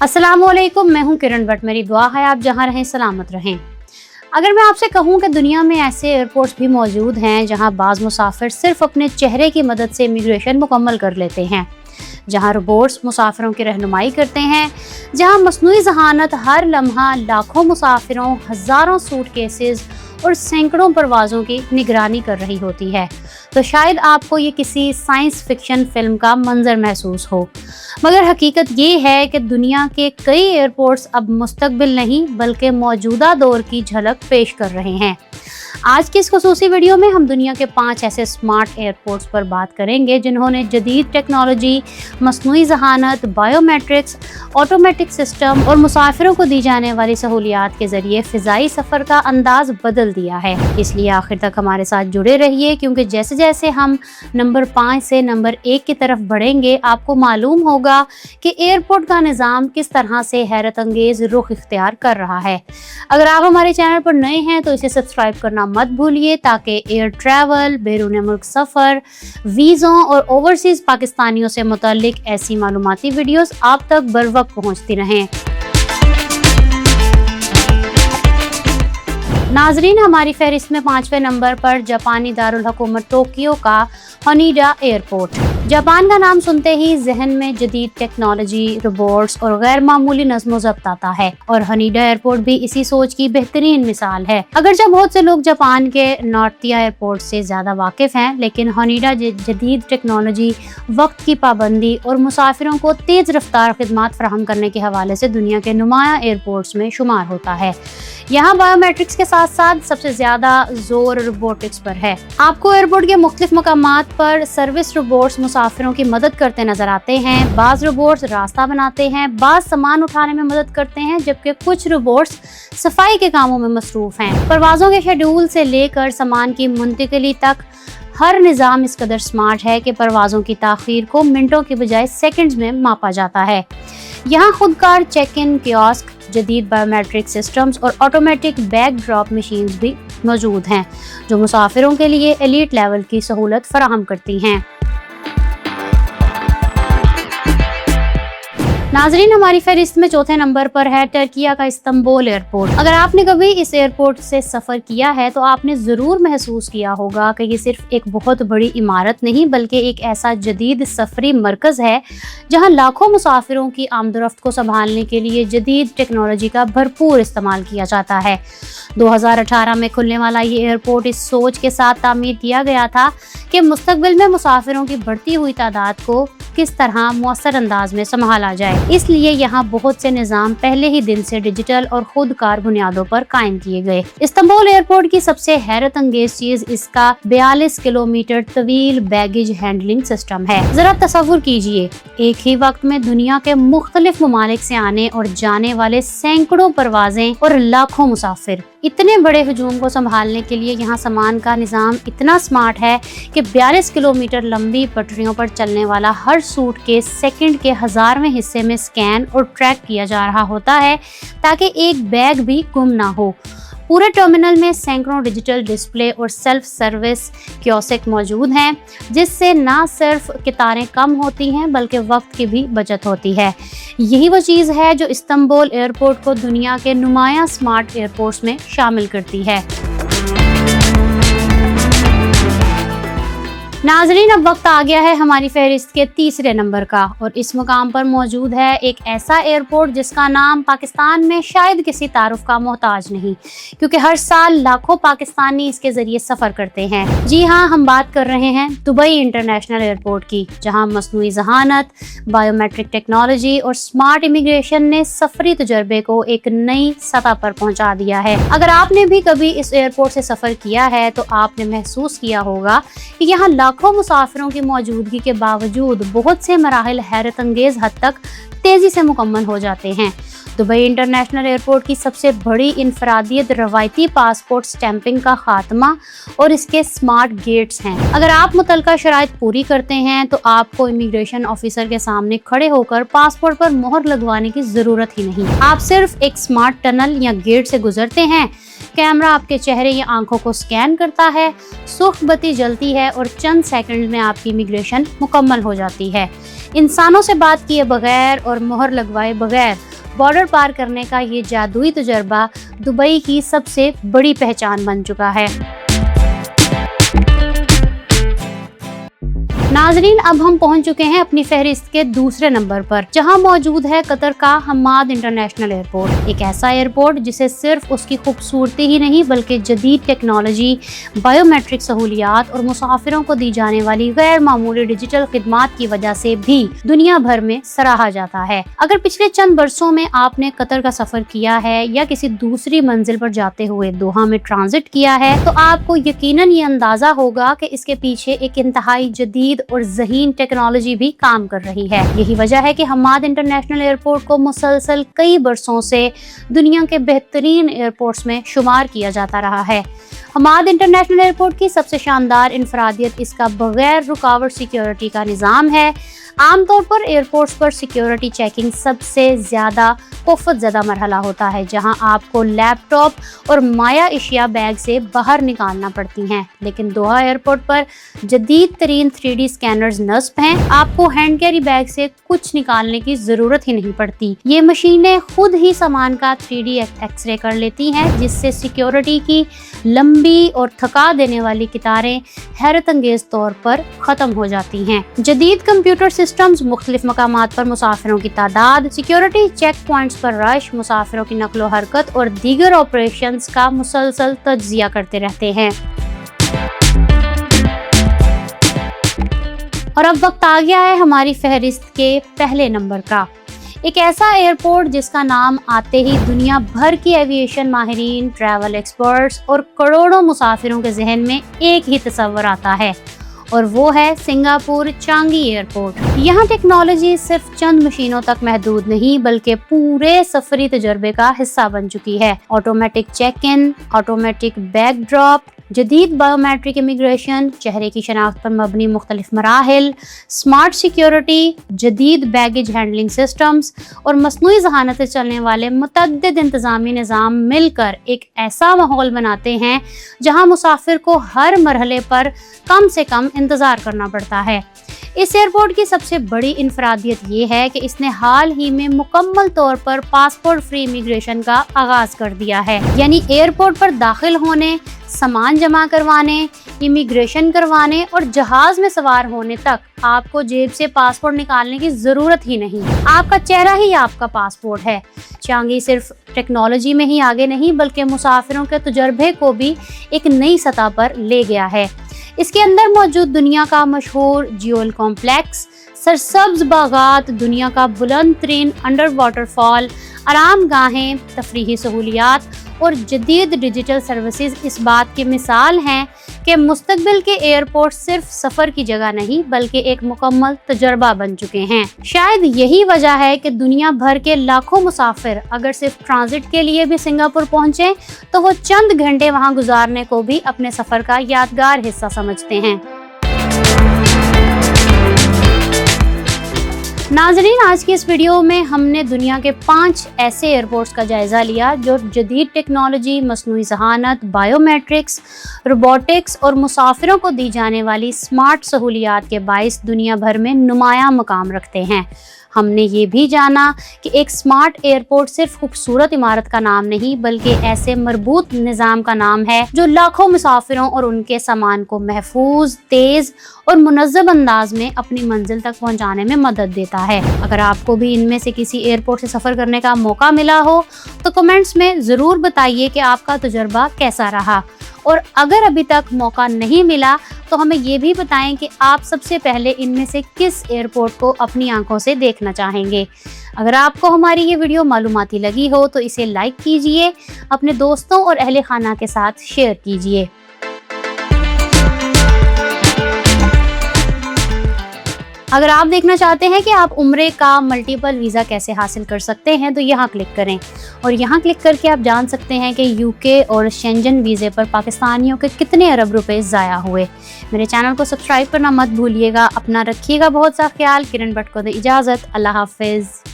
अस्सलामुअलैकुम, मैं हूं किरण भट्ट। मेरी दुआ है आप जहां रहें सलामत रहें। अगर मैं आपसे कहूं कि दुनिया में ऐसे एयरपोर्ट्स भी मौजूद हैं जहां बाज़ मुसाफिर सिर्फ अपने चेहरे की मदद से इमिग्रेशन मुकम्मल कर लेते हैं, जहां रोबोट्स मुसाफिरों की रहनुमाई करते हैं, जहां मस्नूई ज़हानत हर लम्हा लाखों मुसाफिरों, हज़ारों सूटकेसेस और सैकड़ों परवाज़ों की निगरानी कर रही होती है, तो शायद आपको ये किसी साइंस फिक्शन फिल्म का मंजर महसूस हो। मगर हकीकत ये है कि दुनिया के कई एयरपोर्ट्स अब मुस्तकबिल नहीं बल्कि मौजूदा दौर की झलक पेश कर रहे हैं। आज की इस खुसूसी वीडियो में हम दुनिया के 5 ऐसे स्मार्ट एयरपोर्ट्स पर बात करेंगे जिन्होंने जदीद टेक्नोलॉजी, मस्नूई ज़हानत, बायोमेट्रिक्स, ऑटोमेटिक सिस्टम और मुसाफिरों को दी जाने वाली सहूलियात के ज़रिए फ़िज़ाई सफ़र का अंदाज़ बदल दिया है। इसलिए आखिर तक हमारे साथ जुड़े रहिए, क्योंकि जैसे जैसे हम नंबर 5 से नंबर 1 की तरफ बढ़ेंगे आपको मालूम होगा कि एयरपोर्ट का निज़ाम किस तरह से हैरत अंगेज़ रुख इख्तियार कर रहा है। अगर आप हमारे चैनल पर नए हैं तो इसे सब्सक्राइब करना मत भूलिए, ताकि एयर ट्रैवल, बैरून मुल्क सफ़र, वीज़ों और ओवरसीज़ पाकिस्तानियों से मुताल्लिक ऐसी मालूमाती वीडियोस आप तक बर वक्त पहुँचती रहें। नाजरीन, हमारी फहरिस्त में 5वें नंबर पर जापानी दारुल हुकूमत टोक्यो का हनीडा एयरपोर्ट। जापान का नाम सुनते ही जहन में जदीद टेक्नोलॉजी, रोबोट्स और गैर मामूली नज़्म ज़ब्त आता है, और हनीडा एयरपोर्ट भी इसी सोच की बेहतरीन मिसाल है। अगरचे बहुत से लोग जापान के नोरिता एयरपोर्ट से ज़्यादा वाकिफ़ हैं, लेकिन हनीडा जदीद टेक्नोलॉजी, वक्त की पाबंदी और मुसाफिरों को तेज़ रफ्तार खिदमात फराहम करने के हवाले से दुनिया के नुमाया एयरपोर्ट्स में शुमार होता है। यहाँ बायोमेट्रिक्स के साथ साथ सबसे ज्यादा जोर रोबोटिक्स पर है। आपको एयरपोर्ट के मुख्तलिफ मकामात पर सर्विस रोबोट्स मुसाफिरों की मदद करते नजर आते हैं। बाज़ रोबोट्स रास्ता बनाते हैं, बाज़ सामान उठाने में मदद करते हैं, जबकि कुछ रोबोट्स सफाई के कामों में मसरूफ हैं। परवाज़ों के शेड्यूल से लेकर सामान की मुंतकिली तक हर निज़ाम इस कदर स्मार्ट है कि परवाज़ों की ताख़ीर को मिनटों की बजाय सेकंड्स में मापा जाता है। यहाँ खुदकार चेक इन कियोस्क, जदीद बायोमेट्रिक सिस्टम्स और ऑटोमेटिक बैग ड्रॉप मशीन्स भी मौजूद हैं, जो मुसाफिरों के लिए एलीट लेवल की सहूलत फराहम करती हैं। नाजरीन, हमारी फहरिस्त में 4थे नंबर पर है टर्किया का इस्तांबुल एयरपोर्ट। अगर आपने कभी इस एयरपोर्ट से सफ़र किया है तो आपने ज़रूर महसूस किया होगा कि ये सिर्फ एक बहुत बड़ी इमारत नहीं बल्कि एक ऐसा जदीद सफरी मरकज़ है जहां लाखों मुसाफिरों की आमदरफ्त को संभालने के लिए जदीद टेक्नोलॉजी का भरपूर इस्तेमाल किया जाता है। 2018 में खुलने वाला ये एयरपोर्ट इस सोच के साथ तामीर किया गया था कि मुस्तकबिल में मुसाफिरों की बढ़ती हुई तादाद को किस तरह मौसर अंदाज में संभाला जाए। इसलिए यहाँ बहुत से निज़ाम पहले ही दिन से डिजिटल और खुदकार बुनियादों पर कायम किए गए। इस्तांबुल एयरपोर्ट की सबसे हैरत अंगेज चीज इसका 42 किलोमीटर तवील बैगेज हैंडलिंग सिस्टम है। जरा तसव्वुर कीजिए, एक ही वक्त में दुनिया के मुख्तलिफ ममालिक से आने और जाने वाले सैकड़ों परवाजें और लाखों मुसाफिर। इतने बड़े हजूम को संभालने के लिए यहाँ सामान का निज़ाम इतना स्मार्ट है कि 42 किलोमीटर लंबी पटरियों पर चलने वाला हर सूटकेस सेकंड के 1000वें हिस्से में स्कैन और ट्रैक किया जा रहा होता है, ताकि एक बैग भी गुम ना हो। पूरे टर्मिनल में सैकड़ों डिजिटल डिस्प्ले और सेल्फ सर्विस कियोस्क मौजूद हैं, जिससे ना सिर्फ कतारें कम होती हैं बल्कि वक्त की भी बचत होती है। यही वो चीज़ है जो इस्तांबुल एयरपोर्ट को दुनिया के नुमाया स्मार्ट एयरपोर्ट्स में शामिल करती है। नाजरीन, अब वक्त आ गया है हमारी फहरिस्त के 3रे नंबर का, और इस मुकाम पर मौजूद है एक ऐसा एयरपोर्ट जिसका नाम पाकिस्तान में शायद किसी तारुफ का मोहताज नहीं, क्योंकि हर साल लाखों पाकिस्तानी इसके जरिए सफ़र करते हैं। जी हाँ, हम बात कर रहे हैं दुबई इंटरनेशनल एयरपोर्ट की, जहाँ मस्नूई ज़हानत, बायोमेट्रिक टेक्नोलॉजी और स्मार्ट इमिग्रेशन ने सफरी तजर्बे को एक नई सतह पर पहुँचा दिया है। अगर आपने भी कभी इस एयरपोर्ट से सफ़र किया है तो आपने महसूस किया होगा कि यहाँ लाखों मुसाफिरों की मौजूदगी के बावजूद बहुत से मराहिल हैरत अंगेज हद तक तेजी से मुकम्मल हो जाते हैं। दुबई इंटरनेशनल एयरपोर्ट की सबसे बड़ी इनफरादियत रवायती पासपोर्ट स्टैंपिंग का खात्मा और इसके स्मार्ट गेट्स हैं। अगर आप मुतलका शराइत पूरी करते हैं तो आपको इमिग्रेशन ऑफिसर के सामने खड़े होकर पासपोर्ट पर मोहर लगवाने की जरूरत ही नहीं। आप सिर्फ एक स्मार्ट टनल या गेट से गुजरते हैं, कैमरा आपके चेहरे या आंखों को स्कैन करता है, सुर्ख बत्ती जलती है और चंद सेकंड में आपकी इमिग्रेशन मुकम्मल हो जाती है। इंसानों से बात किए बगैर और मोहर लगवाए बगैर बॉर्डर पार करने का ये जादुई तजुर्बा दुबई की सबसे बड़ी पहचान बन चुका है। नाजरीन, अब हम पहुंच चुके हैं अपनी फहरिस्त के दूसरे नंबर पर, जहां मौजूद है कतर का हमाद इंटरनेशनल एयरपोर्ट। एक ऐसा एयरपोर्ट जिसे सिर्फ उसकी खूबसूरती ही नहीं बल्कि जदीद टेक्नोलॉजी, बायोमेट्रिक सहूलियात और मुसाफिरों को दी जाने वाली गैर मामूली डिजिटल खिदमात की वजह से भी दुनिया भर में सराहा जाता है। अगर पिछले चंद बरसों में आपने कतर का सफर किया है या किसी दूसरी मंजिल पर जाते हुए दोहा में ट्रांजिट किया है, तो आपको यकीनन ये अंदाजा होगा कि इसके पीछे एक इंतहाई जदीद और ज़हीन टेक्नोलॉजी भी काम कर रही है। यही वजह है कि हमाद इंटरनेशनल एयरपोर्ट को मुसलसल कई बरसों से दुनिया के बेहतरीन एयरपोर्ट्स में शुमार किया जाता रहा है। हमाद इंटरनेशनल एयरपोर्ट की सबसे शानदार इनफरादियत इसका बगैर रुकावट सिक्योरिटी का निज़ाम है। आमतौर पर एयरपोर्ट्स पर सिक्योरिटी चेकिंग सबसे ज़्यादा खौफत ज़दा मरहला होता है, जहां आपको लैपटॉप और माया इशिया बैग से बाहर निकालना पड़ती हैं। लेकिन दोहा एयरपोर्ट पर जदीद तरीन 3D स्कैनर्स नस्ब हैं। आपको हैंड कैरी बैग से कुछ निकालने की ज़रूरत ही नहीं पड़ती। ये मशीनें खुद ही सामान का 3D एक्सरे कर लेती हैं, जिससे सिक्योरिटी की लंबी और थका देने वाली कतारें हैरत अंगेज तौर पर ख़त्म हो जाती हैं। जदीद कंप्यूटर सिस्टम्स मुख्तलिफ मकामात पर मुसाफिरों की तादाद, सिक्योरिटी चेक पॉइंट्स पर रश, मुसाफिरों की नकलो हरकत और दीगर ऑपरेशंस का मुसलसल तज्जिया करते रहते हैं। और अब वक्त आ गया है हमारी फहरिस्त के पहले नंबर का। एक ऐसा एयरपोर्ट जिसका नाम आते ही दुनिया भर की एविएशन माहिरीन, ट्रैवल एक्सपर्ट्स और करोड़ों मुसाफिरों के जहन में एक ही तस्वर आता है, और वो है सिंगापुर चांगी एयरपोर्ट। यहाँ टेक्नोलॉजी सिर्फ चंद मशीनों तक महदूद नहीं बल्कि पूरे सफरी तजर्बे का हिस्सा बन चुकी है। Automatic check in, automatic bag drop, जदीद बायोमेट्रिक इमिग्रेशन, चेहरे की शनाख्त पर मबनी मुख्तलिफ मराहिल, स्मार्ट सिक्योरिटी, जदीद बैगेज हैंडलिंग सिस्टम्स और मसनूई ज़हानत से चलने वाले मुतअद्दिद इंतज़ामी निज़ाम मिलकर एक ऐसा माहौल बनाते हैं जहां मुसाफिर को हर मरहले पर कम से कम इंतज़ार करना पड़ता है। इस एयरपोर्ट की सबसे बड़ी इनफरादियत ये है कि इसने हाल ही में मुकम्मल तौर पर पासपोर्ट फ्री इमिग्रेशन का आगाज़ कर दिया है। यानी एयरपोर्ट पर दाखिल होने, सामान जमा करवाने, इमिग्रेशन करवाने और जहाज में सवार होने तक आपको जेब से पासपोर्ट निकालने की ज़रूरत ही नहीं। आपका चेहरा ही आपका पासपोर्ट है। चांगी सिर्फ टेक्नोलॉजी में ही आगे नहीं बल्कि मुसाफिरों के तजुर्बे को भी एक नई सतह पर ले गया है। इसके अंदर मौजूद दुनिया का मशहूर जियोल कॉम्प्लेक्स, सरसब्ज बागात, दुनिया का बुलंद तरीन अंडर वाटरफॉल, आराम गाहें, तफरीही सहूलियात और जदीद डिजिटल सर्विसेज इस बात की मिसाल हैं कि मुस्तकबिल के एयरपोर्ट सिर्फ सफ़र की जगह नहीं बल्कि एक मुकम्मल तजर्बा बन चुके हैं। शायद यही वजह है कि दुनिया भर के लाखों मुसाफिर अगर सिर्फ ट्रांजिट के लिए भी सिंगापुर पहुंचे तो वो चंद घंटे वहां गुजारने को भी अपने सफ़र का यादगार हिस्सा समझते हैं। नाजरीन, आज की इस वीडियो में हमने दुनिया के 5 ऐसे एयरपोर्ट्स का जायज़ा लिया जो जदीद टेक्नोलॉजी, मसनूई ज़हानत, बायोमेट्रिक्स, रोबोटिक्स और मुसाफिरों को दी जाने वाली स्मार्ट सहूलियात के बाइस दुनिया भर में नुमाया मकाम रखते हैं। हमने ये भी जाना कि एक स्मार्ट एयरपोर्ट सिर्फ खूबसूरत इमारत का नाम नहीं बल्कि ऐसे मरबूत निज़ाम का नाम है जो लाखों मुसाफिरों और उनके सामान को महफूज, तेज़ और मुनज़्ज़म अंदाज में अपनी मंजिल तक पहुंचाने में मदद देता है। अगर आपको भी इनमें से किसी एयरपोर्ट से सफ़र करने का मौका मिला हो तो कमेंट्स में ज़रूर बताइए कि आपका तजुर्बा कैसा रहा, और अगर अभी तक मौका नहीं मिला तो हमें ये भी बताएं कि आप सबसे पहले इनमें से किस एयरपोर्ट को अपनी आंखों से देखना चाहेंगे। अगर आपको हमारी ये वीडियो मालूमाती लगी हो तो इसे लाइक कीजिए, अपने दोस्तों और अहले खाना के साथ शेयर कीजिए। अगर आप देखना चाहते हैं कि आप उम्रे का मल्टीपल वीज़ा कैसे हासिल कर सकते हैं तो यहाँ क्लिक करें, और यहाँ क्लिक करके आप जान सकते हैं कि यूके और शेंजन वीज़े पर पाकिस्तानियों के कितने अरब रुपए ज़ाया हुए। मेरे चैनल को सब्सक्राइब करना मत भूलिएगा। अपना रखिएगा बहुत सा ख्याल। किरण भट्ट को दे इजाज़त। अल्लाह हाफिज़।